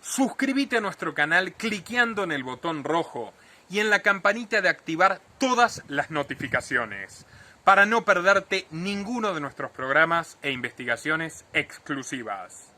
Suscríbete a nuestro canal cliqueando en el botón rojo y en la campanita de activar todas las notificaciones para no perderte ninguno de nuestros programas e investigaciones exclusivas.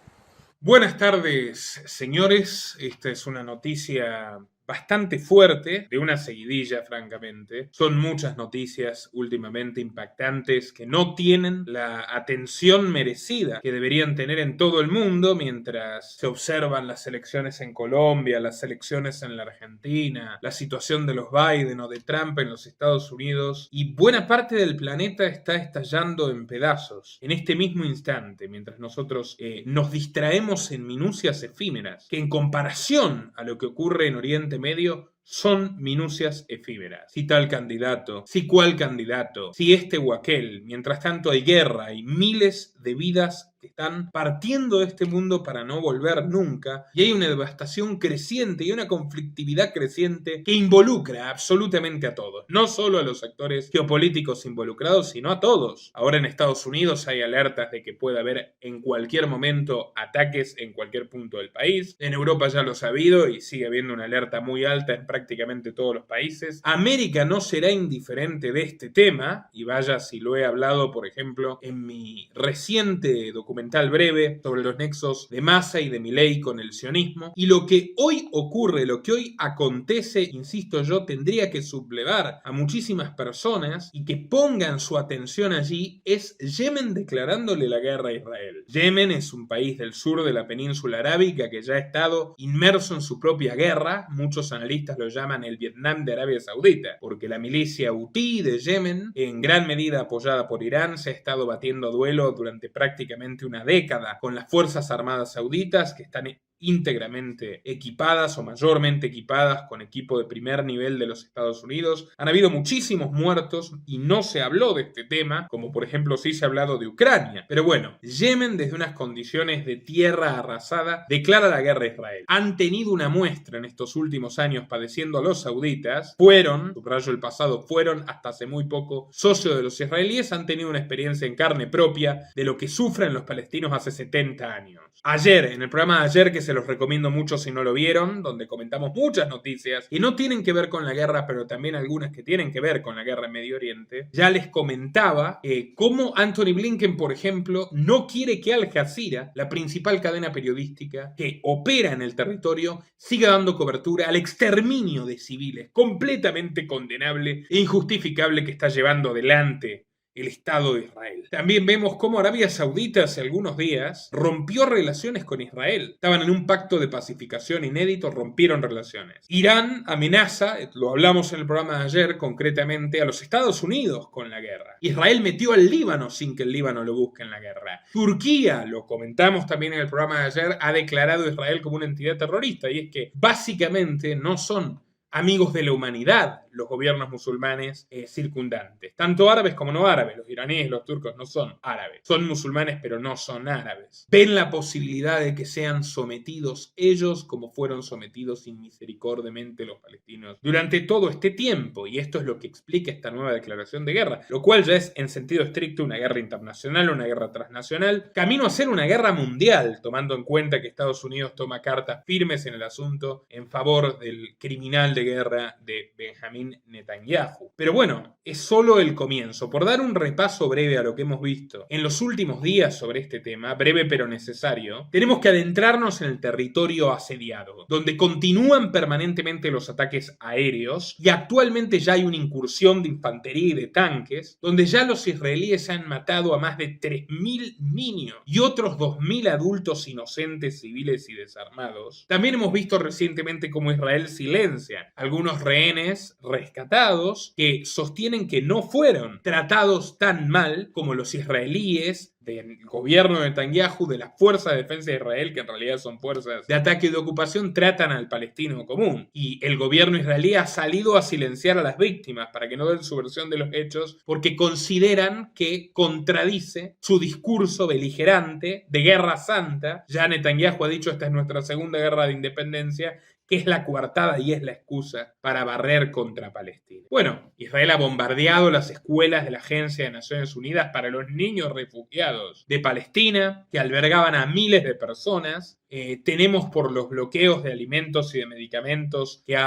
Buenas tardes, señores. Esta es una noticia bastante fuerte, de una seguidilla, francamente. Son muchas noticias últimamente impactantes que no tienen la atención merecida que deberían tener en todo el mundo mientras se observan las elecciones en Colombia, las elecciones en la Argentina, la situación de los Biden o de Trump en los Estados Unidos, y buena parte del planeta está estallando en pedazos en este mismo instante, mientras nosotros nos distraemos en minucias efímeras que en comparación a lo que ocurre en Oriente Medio son minucias efímeras. Si tal candidato, si cual candidato, si este o aquel. Mientras tanto hay guerra y miles de vidas que están partiendo de este mundo para no volver nunca, y hay una devastación creciente y una conflictividad creciente que involucra absolutamente a todos, no solo a los actores geopolíticos involucrados, sino a todos. Ahora en Estados Unidos hay alertas de que puede haber en cualquier momento ataques en cualquier punto del país. En Europa ya lo ha habido y sigue habiendo una alerta muy alta en prácticamente todos los países. América no será indiferente de este tema, y vaya si lo he hablado, por ejemplo, en mi reciente documental breve sobre los nexos de Massa y de Milei con el sionismo. Y lo que hoy ocurre, lo que hoy acontece, insisto yo, tendría que sublevar a muchísimas personas y que pongan su atención allí, es Yemen declarándole la guerra a Israel. Yemen es un país del sur de la península arábica que ya ha estado inmerso en su propia guerra. Muchos analistas lo llaman el Vietnam de Arabia Saudita, porque la milicia Hutí de Yemen, en gran medida apoyada por Irán, se ha estado batiendo a duelo durante prácticamente una década con las fuerzas armadas sauditas, que están íntegramente equipadas o mayormente equipadas con equipo de primer nivel de los Estados Unidos. Han habido muchísimos muertos y no se habló de este tema, como por ejemplo sí se ha hablado de Ucrania. Pero bueno, Yemen, desde unas condiciones de tierra arrasada, declara la guerra a Israel. Han tenido una muestra en estos últimos años padeciendo a los sauditas. Fueron, subrayo el pasado, fueron hasta hace muy poco socios de los israelíes. Han tenido una experiencia en carne propia de lo que sufren los palestinos hace 70 años. Ayer, en el programa de ayer, que se los recomiendo mucho si no lo vieron, donde comentamos muchas noticias que no tienen que ver con la guerra, pero también algunas que tienen que ver con la guerra en Medio Oriente, ya les comentaba cómo Anthony Blinken, por ejemplo, no quiere que Al Jazeera, la principal cadena periodística que opera en el territorio, siga dando cobertura al exterminio de civiles, completamente condenable e injustificable que está llevando adelante el Estado de Israel. También vemos cómo Arabia Saudita hace algunos días rompió relaciones con Israel. Estaban en un pacto de pacificación inédito, rompieron relaciones. Irán amenaza, lo hablamos en el programa de ayer concretamente, a los Estados Unidos con la guerra. Israel metió al Líbano sin que el Líbano lo busque en la guerra. Turquía, lo comentamos también en el programa de ayer, ha declarado a Israel como una entidad terrorista, y es que básicamente no son amigos de la humanidad los gobiernos musulmanes circundantes, tanto árabes como no árabes. Los iraníes y los turcos no son árabes, son musulmanes pero no son árabes. Ven la posibilidad de que sean sometidos ellos como fueron sometidos inmisericordiamente los palestinos durante todo este tiempo, y esto es lo que explica esta nueva declaración de guerra, lo cual ya es en sentido estricto una guerra internacional, una guerra transnacional, camino a ser una guerra mundial, tomando en cuenta que Estados Unidos toma cartas firmes en el asunto en favor del criminal de guerra de Benjamín Netanyahu. Pero bueno, es solo el comienzo. Por dar un repaso breve a lo que hemos visto en los últimos días sobre este tema, breve pero necesario, tenemos que adentrarnos en el territorio asediado, donde continúan permanentemente los ataques aéreos, y actualmente ya hay una incursión de infantería y de tanques, donde ya los israelíes han matado a más de 3.000 niños y otros 2.000 adultos inocentes, civiles y desarmados. También hemos visto recientemente cómo Israel silencia algunos rehenes rescatados que sostienen que no fueron tratados tan mal como los israelíes del gobierno de Netanyahu, de las fuerzas de defensa de Israel, que en realidad son fuerzas de ataque y de ocupación, tratan al palestino común. Y el gobierno israelí ha salido a silenciar a las víctimas para que no den su versión de los hechos, porque consideran que contradice su discurso beligerante de guerra santa. Ya Netanyahu ha dicho: esta es nuestra segunda guerra de independencia, que es la coartada y es la excusa para barrer contra Palestina. Bueno, Israel ha bombardeado las escuelas de la Agencia de Naciones Unidas para los niños refugiados de Palestina, que albergaban a miles de personas. Tenemos por los bloqueos de alimentos y de medicamentos que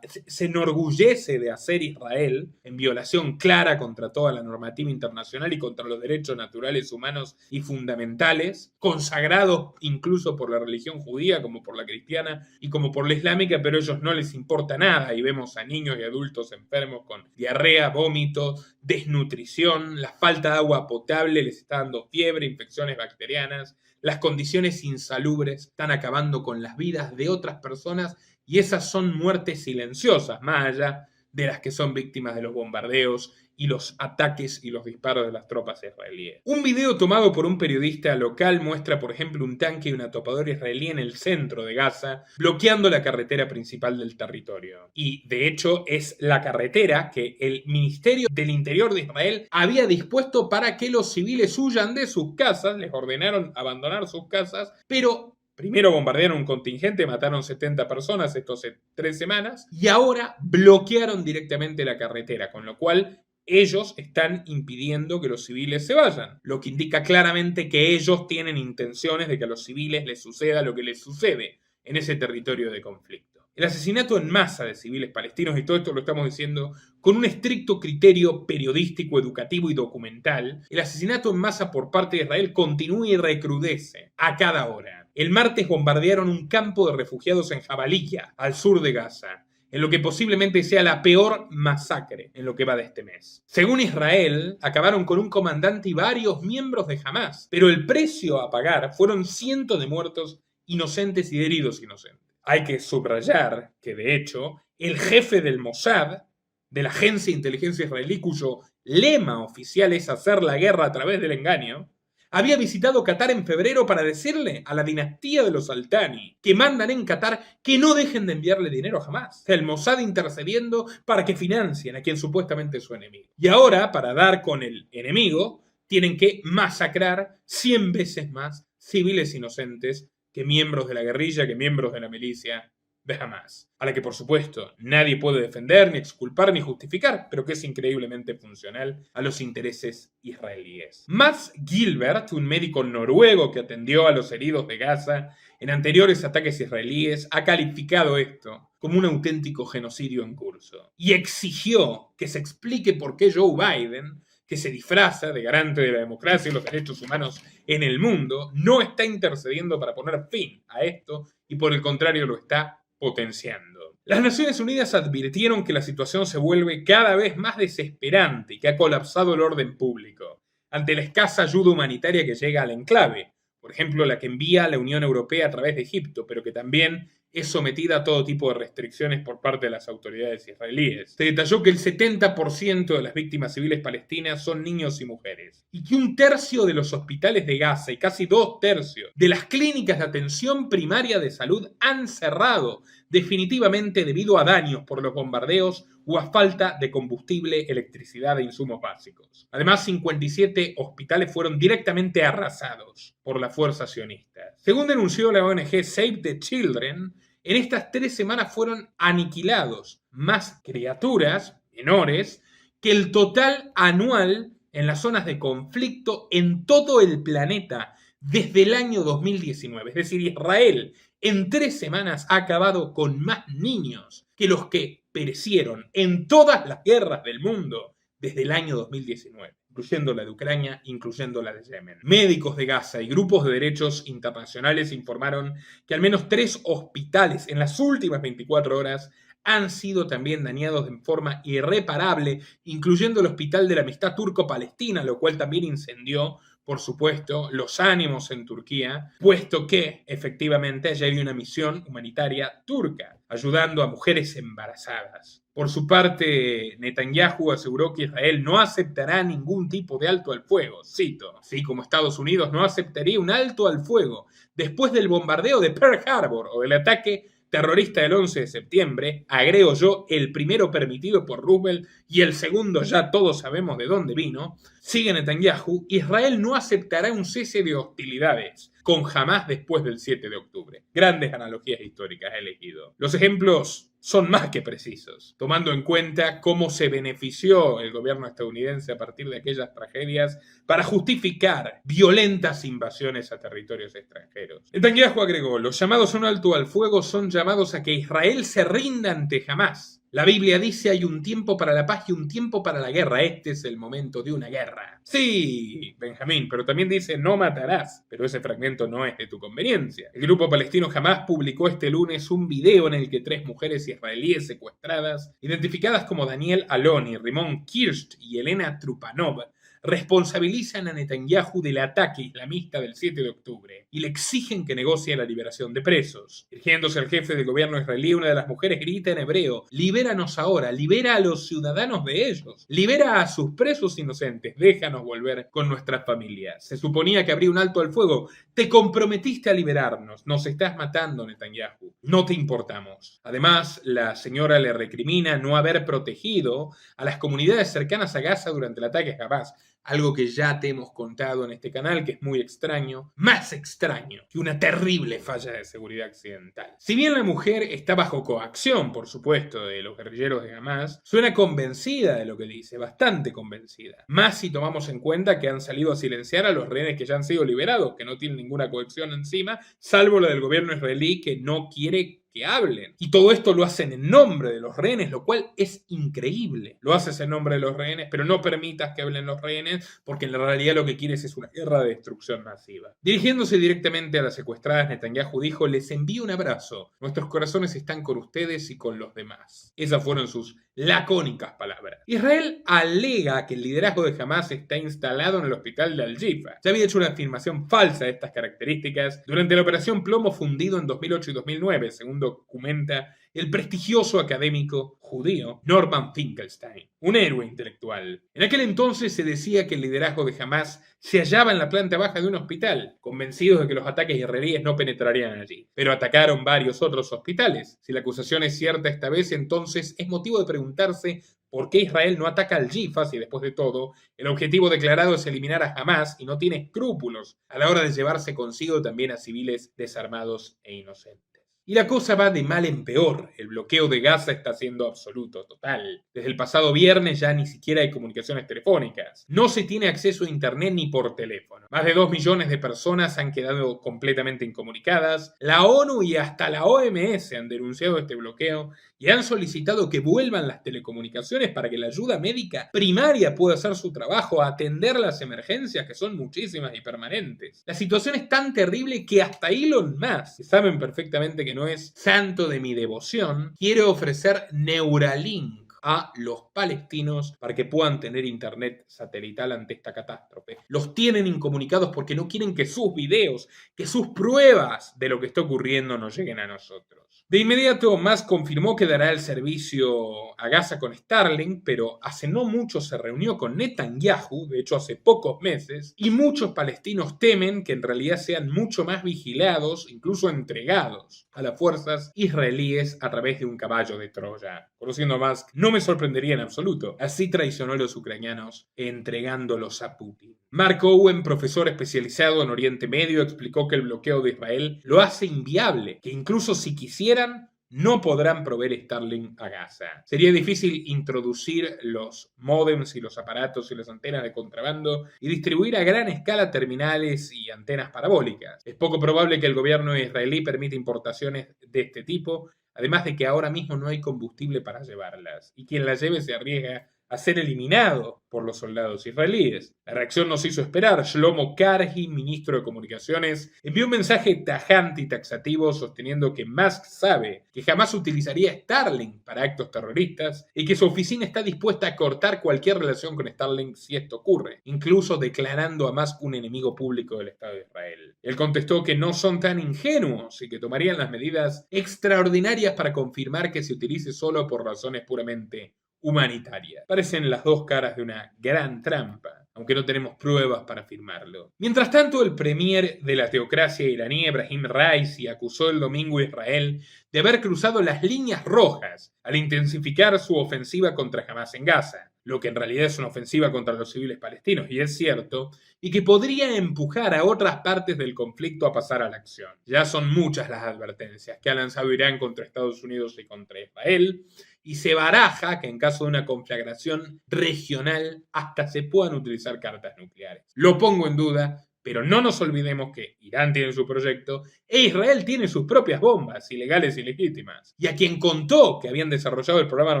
se enorgullece de hacer Israel en violación clara contra toda la normativa internacional y contra los derechos naturales, humanos y fundamentales, consagrados incluso por la religión judía como por la cristiana y como por la islámica, pero a ellos no les importa nada y vemos a niños y adultos enfermos con diarrea, vómito, desnutrición, la falta de agua potable les está dando fiebre, infecciones bacterianas. Las condiciones insalubres están acabando con las vidas de otras personas y esas son muertes silenciosas, más allá de las que son víctimas de los bombardeos y los ataques y los disparos de las tropas israelíes. Un video tomado por un periodista local muestra, por ejemplo, un tanque y una topadora israelí en el centro de Gaza, bloqueando la carretera principal del territorio. Y, de hecho, es la carretera que el Ministerio del Interior de Israel había dispuesto para que los civiles huyan de sus casas, les ordenaron abandonar sus casas, pero primero bombardearon un contingente, mataron 70 personas esto hace 3 semanas, y ahora bloquearon directamente la carretera, con lo cual ellos están impidiendo que los civiles se vayan, lo que indica claramente que ellos tienen intenciones de que a los civiles les suceda lo que les sucede en ese territorio de conflicto. El asesinato en masa de civiles palestinos, y todo esto lo estamos diciendo con un estricto criterio periodístico, educativo y documental, el asesinato en masa por parte de Israel continúa y recrudece a cada hora. El martes bombardearon un campo de refugiados en Jabalilla, al sur de Gaza, en lo que posiblemente sea la peor masacre en lo que va de este mes. Según Israel, acabaron con un comandante y varios miembros de Hamás, pero el precio a pagar fueron cientos de muertos inocentes y de heridos inocentes. Hay que subrayar que, de hecho, el jefe del Mossad, de la agencia de inteligencia israelí, cuyo lema oficial es hacer la guerra a través del engaño, había visitado Qatar en febrero para decirle a la dinastía de los Al-Thani, que mandan en Qatar, que no dejen de enviarle dinero a Hamás. El Mossad intercediendo para que financien a quien supuestamente es su enemigo. Y ahora, para dar con el enemigo, tienen que masacrar 100 veces más civiles inocentes que miembros de la guerrilla, que miembros de la milicia de Hamás, a la que por supuesto nadie puede defender, ni exculpar, ni justificar, pero que es increíblemente funcional a los intereses israelíes. Mads Gilbert, un médico noruego que atendió a los heridos de Gaza en anteriores ataques israelíes, ha calificado esto como un auténtico genocidio en curso y exigió que se explique por qué Joe Biden, que se disfraza de garante de la democracia y los derechos humanos en el mundo, no está intercediendo para poner fin a esto y por el contrario lo está potenciando. Las Naciones Unidas advirtieron que la situación se vuelve cada vez más desesperante y que ha colapsado el orden público ante la escasa ayuda humanitaria que llega al enclave, por ejemplo la que envía a la Unión Europea a través de Egipto, pero que también es sometida a todo tipo de restricciones por parte de las autoridades israelíes. Se detalló que el 70% de las víctimas civiles palestinas son niños y mujeres, y que 1/3 de los hospitales de Gaza y casi 2/3 de las clínicas de atención primaria de salud han cerrado definitivamente debido a daños por los bombardeos o a falta de combustible, electricidad e insumos básicos. Además, 57 hospitales fueron directamente arrasados por las fuerzas sionistas. Según denunció la ONG Save the Children, en estas 3 semanas fueron aniquilados más criaturas menores que el total anual en las zonas de conflicto en todo el planeta desde el año 2019. Es decir, Israel en 3 semanas ha acabado con más niños que los que perecieron en todas las guerras del mundo desde el año 2019, incluyendo la de Ucrania, incluyendo la de Yemen. Médicos de Gaza y grupos de derechos internacionales informaron que al menos 3 hospitales en las últimas 24 horas han sido también dañados de forma irreparable, incluyendo el Hospital de la Amistad Turco-Palestina, lo cual también incendió, por supuesto, los ánimos en Turquía, puesto que efectivamente allí hay una misión humanitaria turca, ayudando a mujeres embarazadas. Por su parte, Netanyahu aseguró que Israel no aceptará ningún tipo de alto al fuego. Cito, así como Estados Unidos no aceptaría un alto al fuego después del bombardeo de Pearl Harbor o del ataque terrorista del 11 de septiembre, agrego yo, el primero permitido por Roosevelt y el segundo ya todos sabemos de dónde vino, sigue Netanyahu, Israel no aceptará un cese de hostilidades con Hamás después del 7 de octubre. Grandes analogías históricas he elegido. Los ejemplos son más que precisos, tomando en cuenta cómo se benefició el gobierno estadounidense a partir de aquellas tragedias para justificar violentas invasiones a territorios extranjeros. Netanyahu agregó: los llamados a un alto al fuego son llamados a que Israel se rinda ante Hamás. La Biblia dice: hay un tiempo para la paz y un tiempo para la guerra. Este es el momento de una guerra. Sí, Benjamín, pero también dice: no matarás. Pero ese fragmento no es de tu conveniencia. El grupo palestino Hamás publicó este lunes un video en el que 3 mujeres israelíes secuestradas, identificadas como Daniel Aloni, Rimon Kirsht y Elena Trupanov, responsabilizan a Netanyahu del ataque islamista del 7 de octubre y le exigen que negocie la liberación de presos. Dirigiéndose al jefe del gobierno israelí, una de las mujeres grita en hebreo: libéranos ahora, libera a los ciudadanos de ellos, libera a sus presos inocentes, déjanos volver con nuestras familias. Se suponía que habría un alto al fuego. Te comprometiste a liberarnos, nos estás matando, Netanyahu, no te importamos. Además, la señora le recrimina no haber protegido a las comunidades cercanas a Gaza durante el ataque a Hamás, algo que ya te hemos contado en este canal, que es muy extraño, más extraño que una terrible falla de seguridad occidental. Si bien la mujer está bajo coacción, por supuesto, de los guerrilleros de Hamás, suena convencida de lo que dice, bastante convencida. Más si tomamos en cuenta que han salido a silenciar a los rehenes que ya han sido liberados, que no tienen ninguna coacción encima, salvo la del gobierno israelí, que no quiere que hablen. Y todo esto lo hacen en nombre de los rehenes, lo cual es increíble. Lo haces en nombre de los rehenes, pero no permitas que hablen los rehenes, porque en la realidad lo que quieres es una guerra de destrucción masiva. Dirigiéndose directamente a las secuestradas, Netanyahu dijo: les envío un abrazo. Nuestros corazones están con ustedes y con los demás. Esas fueron sus lacónicas palabras. Israel alega que el liderazgo de Hamás está instalado en el hospital de Al-Shifa. Ya había hecho una afirmación falsa de estas características durante la operación Plomo Fundido en 2008 y 2009, según documenta el prestigioso académico judío Norman Finkelstein, un héroe intelectual. En aquel entonces se decía que el liderazgo de Hamás se hallaba en la planta baja de un hospital, convencidos de que los ataques israelíes no penetrarían allí. Pero atacaron varios otros hospitales. Si la acusación es cierta esta vez, entonces es motivo de preguntarse por qué Israel no ataca al Al-Shifa si, después de todo, el objetivo declarado es eliminar a Hamás y no tiene escrúpulos a la hora de llevarse consigo también a civiles desarmados e inocentes. Y la cosa va de mal en peor. El bloqueo de Gaza está siendo absoluto, total. Desde el pasado viernes ya ni siquiera hay comunicaciones telefónicas. No se tiene acceso a internet ni por teléfono. Más de 2 millones de personas han quedado completamente incomunicadas. La ONU y hasta la OMS han denunciado este bloqueo y han solicitado que vuelvan las telecomunicaciones para que la ayuda médica primaria pueda hacer su trabajo, atender las emergencias, que son muchísimas y permanentes. La situación es tan terrible que hasta Elon Musk, que saben perfectamente que no es santo de mi devoción, quiere ofrecer Neuralink a los palestinos para que puedan tener internet satelital ante esta catástrofe. Los tienen incomunicados porque no quieren que sus videos, que sus pruebas de lo que está ocurriendo nos lleguen a nosotros. De inmediato, Musk confirmó que dará el servicio a Gaza con Starlink, pero hace no mucho se reunió con Netanyahu, de hecho hace pocos meses, y muchos palestinos temen que en realidad sean mucho más vigilados, incluso entregados a las fuerzas israelíes a través de un caballo de Troya. Conociendo a Musk, no me sorprendería en absoluto. Así traicionó a los ucranianos entregándolos a Putin. Mark Owen, profesor especializado en Oriente Medio, explicó que el bloqueo de Israel lo hace inviable, que incluso si quisieran, no podrán proveer Starlink a Gaza. Sería difícil introducir los módems y los aparatos y las antenas de contrabando y distribuir a gran escala terminales y antenas parabólicas. Es poco probable que el gobierno israelí permita importaciones de este tipo, además de que ahora mismo no hay combustible para llevarlas, y quien las lleve se arriesga a ser eliminado por los soldados israelíes. La reacción nos hizo esperar. Shlomo Karhi, ministro de Comunicaciones, envió un mensaje tajante y taxativo sosteniendo que Musk sabe que jamás utilizaría Starlink para actos terroristas y que su oficina está dispuesta a cortar cualquier relación con Starlink si esto ocurre, incluso declarando a Musk un enemigo público del Estado de Israel. Él contestó que no son tan ingenuos y que tomarían las medidas extraordinarias para confirmar que se utilice solo por razones puramente humanitaria. Parecen las dos caras de una gran trampa. aunque no tenemos pruebas para afirmarlo. Mientras tanto, el premier de la teocracia iraní, Ebrahim Raisi, acusó el domingo a Israel de haber cruzado las líneas rojas al intensificar su ofensiva contra Hamas en Gaza, lo que en realidad es una ofensiva contra los civiles palestinos, y es cierto, y que podría empujar a otras partes del conflicto a pasar a la acción. Ya son muchas las advertencias que ha lanzado Irán contra Estados Unidos y contra Israel, y se baraja que en caso de una conflagración regional hasta se puedan utilizar cartas nucleares. Lo pongo en duda, pero no nos olvidemos que Irán tiene su proyecto e Israel tiene sus propias bombas, ilegales y legítimas. Y a quien contó que habían desarrollado el programa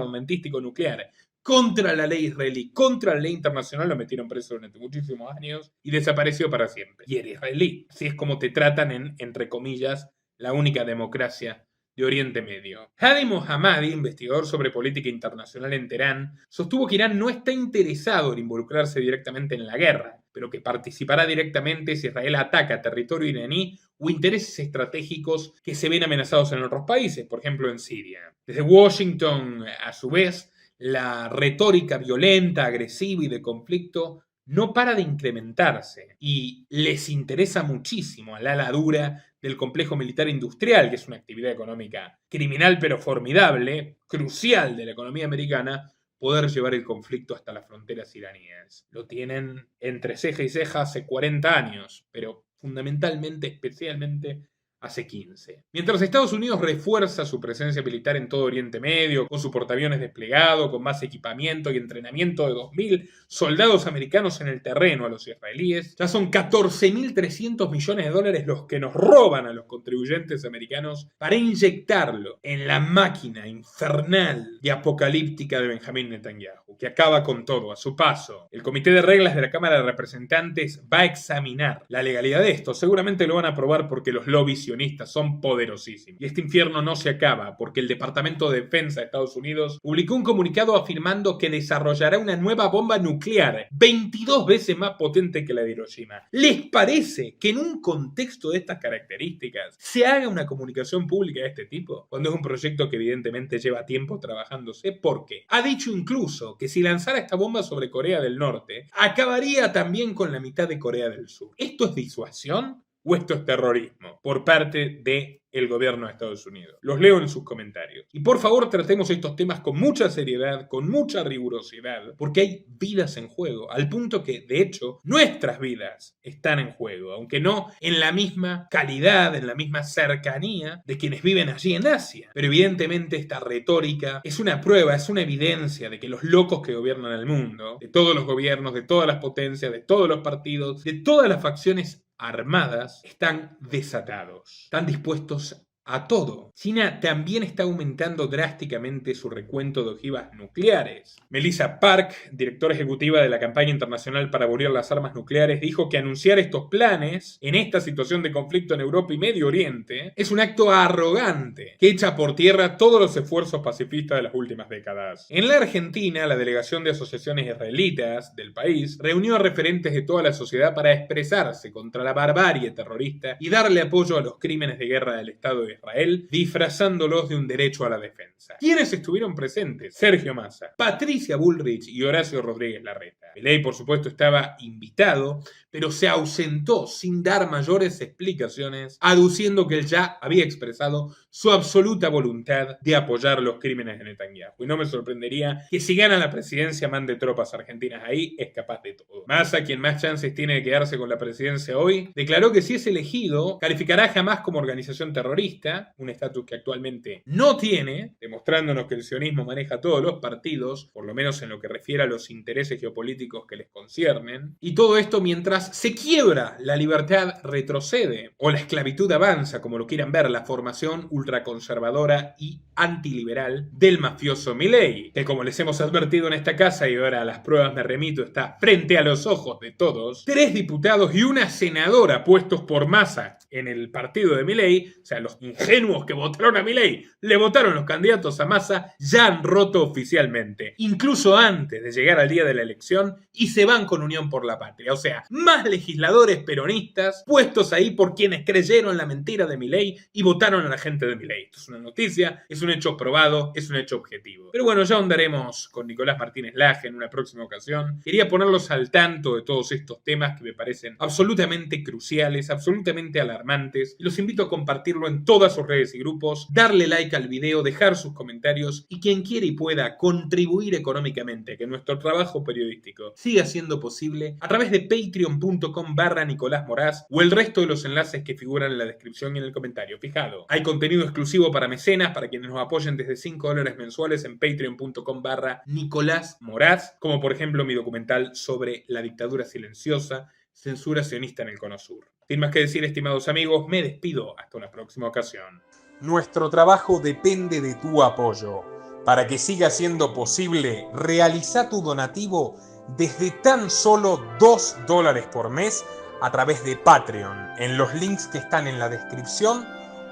armamentístico nuclear contra la ley israelí, contra la ley internacional, lo metieron preso durante muchísimos años y desapareció para siempre. Y era israelí. Así es como te tratan en, entre comillas, la única democracia de Oriente Medio. Hadi Mohammadi, investigador sobre política internacional en Teherán, sostuvo que Irán no está interesado en involucrarse directamente en la guerra, pero que participará directamente si Israel ataca territorio iraní o intereses estratégicos que se ven amenazados en otros países, por ejemplo en Siria. Desde Washington, a su vez, la retórica violenta, agresiva y de conflicto no para de incrementarse y les interesa muchísimo al ala dura del complejo militar industrial, que es una actividad económica criminal pero formidable, crucial de la economía americana, poder llevar el conflicto hasta las fronteras iraníes. Lo tienen entre ceja y ceja hace 40 años, pero fundamentalmente, especialmente hace 15. Mientras Estados Unidos refuerza su presencia militar en todo Oriente Medio, con su portaaviones desplegado, con más equipamiento y entrenamiento de 2.000 soldados americanos en el terreno a los israelíes, ya son 14.300 millones de dólares los que nos roban a los contribuyentes americanos para inyectarlo en la máquina infernal y apocalíptica de Benjamín Netanyahu, que acaba con todo a su paso. El Comité de Reglas de la Cámara de Representantes va a examinar la legalidad de esto. Seguramente lo van a aprobar porque los lobbies son poderosísimos. Y este infierno no se acaba porque el Departamento de Defensa de Estados Unidos publicó un comunicado afirmando que desarrollará una nueva bomba nuclear 22 veces más potente que la de Hiroshima. ¿Les parece que en un contexto de estas características se haga una comunicación pública de este tipo? Cuando es un proyecto que evidentemente lleva tiempo trabajándose, porque ha dicho incluso que si lanzara esta bomba sobre Corea del Norte, acabaría también con la mitad de Corea del Sur. ¿Esto es disuasión o esto es terrorismo por parte del gobierno de Estados Unidos? Los leo en sus comentarios. Y por favor tratemos estos temas con mucha seriedad, con mucha rigurosidad, porque hay vidas en juego, al punto que, de hecho, nuestras vidas están en juego, aunque no en la misma calidad, en la misma cercanía de quienes viven allí en Asia. Pero evidentemente esta retórica es una prueba, es una evidencia de que los locos que gobiernan el mundo, de todos los gobiernos, de todas las potencias, de todos los partidos, de todas las facciones armadas, están desatados, están dispuestos a todo. China también está aumentando drásticamente su recuento de ojivas nucleares. Melissa Park, directora ejecutiva de la campaña internacional para abolir las armas nucleares, dijo que anunciar estos planes en esta situación de conflicto en Europa y Medio Oriente es un acto arrogante que echa por tierra todos los esfuerzos pacifistas de las últimas décadas. En la Argentina, la delegación de asociaciones israelitas del país reunió a referentes de toda la sociedad para expresarse contra la barbarie terrorista y darle apoyo a los crímenes de guerra del Estado de Israel, disfrazándolos de un derecho a la defensa. ¿Quiénes estuvieron presentes? Sergio Massa, Patricia Bullrich y Horacio Rodríguez Larreta. Milei, por supuesto, estaba invitado, pero se ausentó sin dar mayores explicaciones, aduciendo que él ya había expresado su absoluta voluntad de apoyar los crímenes de Netanyahu. Y no me sorprendería que si gana la presidencia mande tropas argentinas ahí, es capaz de todo. Massa, quien más chances tiene de quedarse con la presidencia hoy, declaró que si es elegido, calificará a Hamas como organización terrorista, un estatus que actualmente no tiene, demostrándonos que el sionismo maneja todos los partidos, por lo menos en lo que refiere a los intereses geopolíticos que les conciernen, y todo esto mientras se quiebra la libertad, retrocede, o la esclavitud avanza, como lo quieran ver, la formación ultraconservadora y antiliberal del mafioso Milei, que como les hemos advertido en esta casa y ahora a las pruebas me remito, está frente a los ojos de todos. 3 diputados y una senadora puestos por Massa en el partido de Milei, o sea, los ingenuos que votaron a Milei, le votaron los candidatos a Massa, ya han roto oficialmente, incluso antes de llegar al día de la elección, y se van con Unión por la Patria. O sea, más legisladores peronistas puestos ahí por quienes creyeron la mentira de Milei y votaron a la gente de Milei. Esto es una noticia, es un hecho probado, es un hecho objetivo. Pero bueno, ya ahondaremos con Nicolás Martínez Laje en una próxima ocasión. Quería ponerlos al tanto de todos estos temas que me parecen absolutamente cruciales, absolutamente alarmantes, y los invito a compartirlo en todas sus redes y grupos, darle like al video, dejar sus comentarios y quien quiera y pueda contribuir económicamente a que nuestro trabajo periodístico siga siendo posible a través de patreon.com/Nicolás Moraz o el resto de los enlaces que figuran en la descripción y en el comentario fijado. Hay contenido exclusivo para mecenas, para quienes nos apoyen desde $5 mensuales en patreon.com/Nicolás Moraz, como por ejemplo mi documental sobre la dictadura silenciosa, censura sionista en el Cono Sur. Sin más que decir, estimados amigos, me despido hasta una próxima ocasión. Nuestro trabajo depende de tu apoyo. Para que siga siendo posible, realiza tu donativo desde tan solo $2 por mes a través de Patreon, en los links que están en la descripción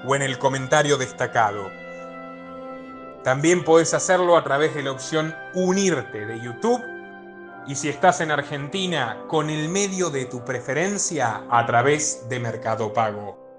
o en el comentario destacado. También podés hacerlo a través de la opción Unirte de YouTube, y si estás en Argentina, con el medio de tu preferencia a través de Mercado Pago.